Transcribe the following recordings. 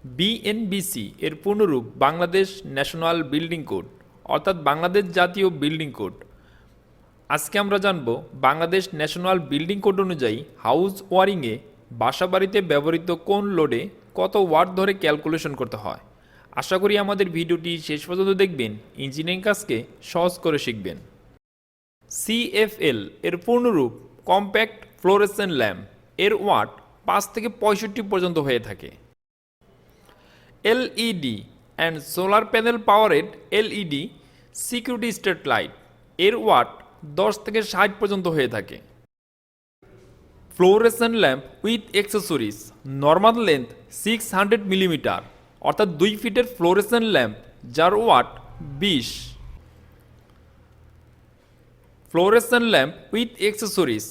BNBC এর পূর্ণরূপ Bangladesh national building code অর্থাৎ বাংলাদেশ জাতীয় বিল্ডিং কোড। আজকে আমরা জানব বাংলাদেশ ন্যাশনাল বিল্ডিং কোড অনুযায়ী হাউস ওয়ারিংয়ে বাসাবাড়িতে ব্যবহৃত কোন লোডে কত ওয়াট ধরে ক্যালকুলেশন করতে হয়। আশা করি আমাদের ভিডিওটি শেষ পর্যন্ত দেখবেন, ইঞ্জিনিয়ারিং কাজকে সহজ করে শিখবেন। সিএফএল এর পূর্ণরূপ কম্প্যাক্ট ফ্লোরেসেন্ট ল্যাম্প, এর ওয়াট 5 থেকে 65 পর্যন্ত হয়ে থাকে। LED and solar panel powered LED security street light, এর ওয়াট 10 থেকে 60 পর্যন্ত হয়ে থাকে। Fluorescent lamp with accessories, normal length 600 millimetre অর্থাৎ 2 ফিটের ফ্লোরেসেন্ট ল্যাম্প যার watt 20। Fluorescent lamp with accessories,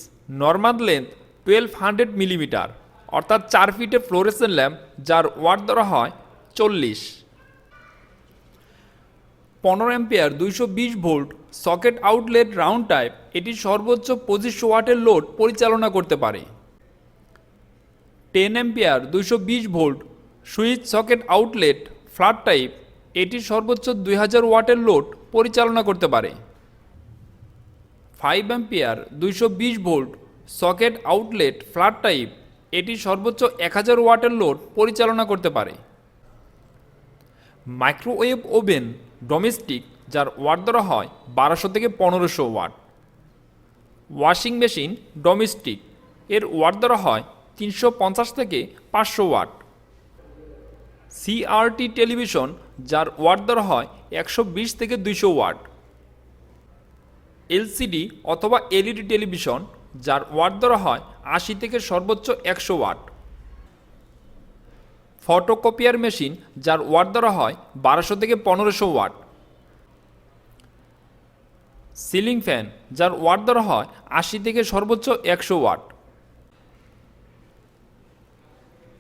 normal length 1200 millimetre অর্থাৎ 4 ফিটের ফ্লোরেসেন্ট ল্যাম্প যার ওয়াট ধরা হয় 40। 15 ampere 220 volt socket outlet round type, এটি সর্বোচ্চ 2500 ওয়াটের লোড পরিচালনা করতে পারে। 10 ampere 220 volt switch socket outlet flat type, এটি সর্বোচ্চ 2000 ওয়াটের লোড পরিচালনা করতে পারে। 5 ampere 220 volt socket outlet flat type, এটি সর্বোচ্চ 1000 ওয়াটের লোড পরিচালনা করতে পারে। মাইক্রোওয়েভ ওভেন ডোমেস্টিক যার ওয়াট ধরা হয় 1200 থেকে 1500 ওয়াট। ওয়াশিং মেশিন ডোমেস্টিক, এর ওয়াট ধরা হয় 350 থেকে 500 ওয়াট। সিআরটি টেলিভিশন যার ওয়াট ধরা হয় 120 থেকে 200 ওয়াট। এলসিডি অথবা এলইডি টেলিভিশন যার ওয়াট ধরা হয় 80 থেকে সর্বোচ্চ 100 ওয়াট। ফটোকপিয়ার মেশিন যার ওয়াট ধরা হয় 1200 থেকে 1500 ওয়াট। সিলিং ফ্যান যার ওয়াট ধরা হয় 80 থেকে সর্বোচ্চ 100 ওয়াট।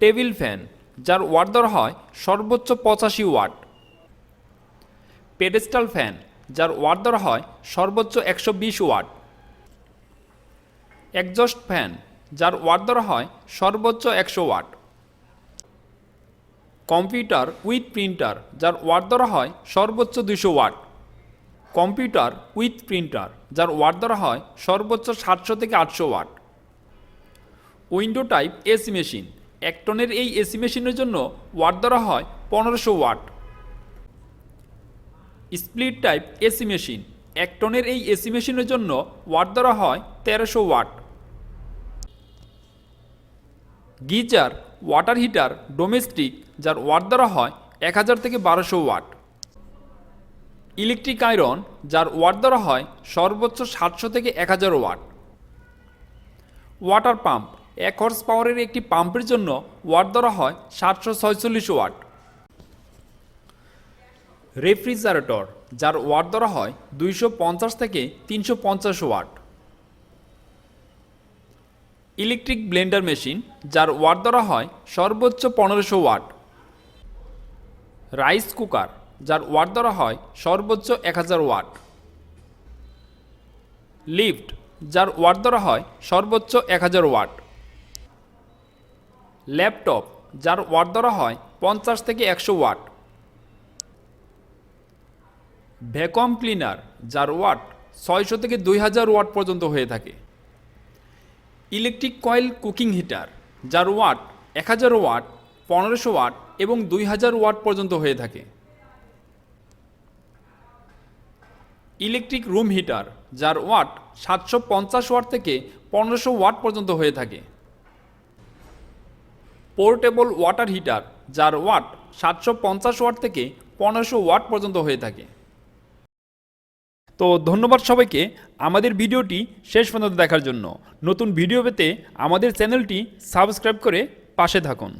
টেবিল ফ্যান যার ওয়াট ধরা হয় সর্বোচ্চ 85 ওয়াট। পেডেস্টাল ফ্যান যার ওয়াট ধরা হয় সর্বোচ্চ 120 ওয়াট। এক্সজস্ট ফ্যান যার ওয়াট ধরা হয় সর্বোচ্চ 100 ওয়াট। কম্পিউটার উইথ প্রিন্টার যার ওয়াট ধরা হয় সর্বোচ্চ 200 ওয়াট। কম্পিউটার উইথ প্রিন্টার যার ওয়াট ধরা হয় সর্বোচ্চ 700 থেকে 800 watt. Window type AC machine, 1 টনের এই এসি মেশিনের জন্য ওয়াট ধরা হয় 1500 watt. Split type AC machine, 1 টনের এই এসি মেশিনের জন্য ওয়াট ধরা হয় 1300 watt. Geyser water heater domestic যার ওয়াট ধরা হয় 1000 থেকে 1200 ওয়াট। ইলেকট্রিক আয়রন যার ওয়াট ধরা হয় সর্বোচ্চ 700 থেকে 1000 ওয়াট। ওয়াটার পাম্প, 1 হর্স পাওয়ারের একটি পাম্পের জন্য ওয়াট ধরা হয় 746 ওয়াট। রেফ্রিজারেটর যার ওয়াট ধরা হয় 250 থেকে 350 ওয়াট। ইলেকট্রিক ব্লেন্ডার মেশিন যার ওয়াট ধরা হয় সর্বোচ্চ 1500 ওয়াট। রাইস কুকার যার ওয়াট ধরা হয় সর্বোচ্চ 1000 ওয়াট। লিফট যার ওয়াট ধরা হয় সর্বোচ্চ 1000 ওয়াট। ল্যাপটপ যার ওয়াট ধরা হয় 50 থেকে 100 ওয়াট। ভ্যাকুয়াম ক্লিনার যার ওয়াট 600 থেকে 2000 ওয়াট পর্যন্ত হয়ে থাকে। ইলেকট্রিক কয়েল কুকিং হিটার যার ওয়াট 1000 ওয়াট, 1500 ওয়াট এবং 2000 ওয়াট পর্যন্ত হয়ে থাকে। ইলেকট্রিক রুম হিটার যার ওয়াট 750 ওয়াট থেকে 1500 ওয়াট পর্যন্ত হয়ে থাকে। পোর্টেবল ওয়াটার হিটার যার ওয়াট 750 ওয়াট থেকে 1500 ওয়াট পর্যন্ত হয়ে থাকে। তো ধন্যবাদ সবাইকে আমাদের ভিডিওটি শেষ পর্যন্ত দেখার জন্য। নতুন ভিডিও পেতে আমাদের চ্যানেলটি সাবস্ক্রাইব করে পাশে থাকুন।